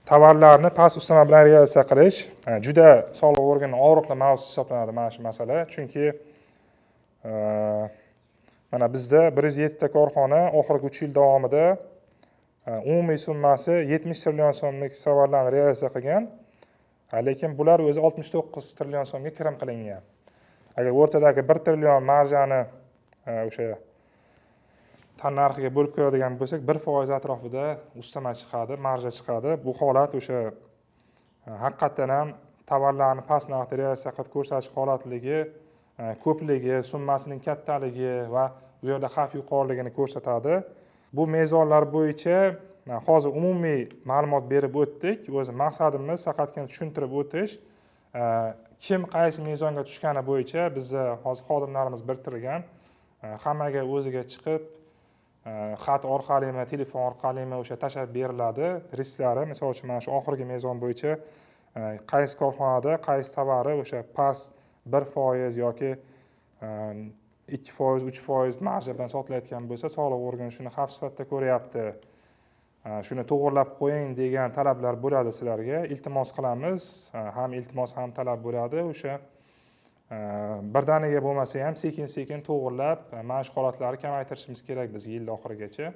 tovarlarni past ustama bilan realizatsiya qilish juda soliq organining og'riqli mavzusi hisoblanadi mana shu masala. Chunki mana bizda 107 ta korxona oxirgi 3 yil davomida umumiy summasi 70 trillion so'mlik tovarlarni realizatsiya qilgan. Lekin bular o'zi 69 trillion so'mga kirim qilingan. Agar o'rtadagi 1 trillion marjani o'sha tannarxiga bo'lib ko'radigan bo'lsak, 1% atrofida ustama chiqadi, marja chiqadi. Bu holat o'sha haqiqatan ham tovarlarni past narxda realizatsiya qilib ko'rsatish holatligi, ko'pligi, summasining kattaligi va bu yerda xavf yuqoriligini ko'rsatadi. Bu mezonlar bo'yicha hozir umumiy ma'lumot berib o'tdik. O'zi maqsadimiz faqatgina tushuntirib o'tish. Kim qaysi mezonga tushgani bo'yicha bizda hozir xodimlarimiz biriktirilgan. Hammaga o'ziga chiqib xat orqalimi, telefon orqalimi o'sha tashlab beriladi risklari. Misol uchun mana shu oxirgi mezon bo'yicha qaysi korxonada qaysi tovari o'sha past 1% yoki 2%, 3% marja bilan sotilayotgan bo'lsa, soliq organi shuni xavf sifatida ko'ryapti. Shuni to'g'irlab qo'ying degan talablar bo'ladi sizlarga. Iltimos qilamiz, ham iltimos ham talab bo'ladi. O'sha birdaniga bo'lmasa ham sekin-sekin to'g'irlab, mana shu holatlarni kamaytirishimiz kerak biz yil oxirigacha.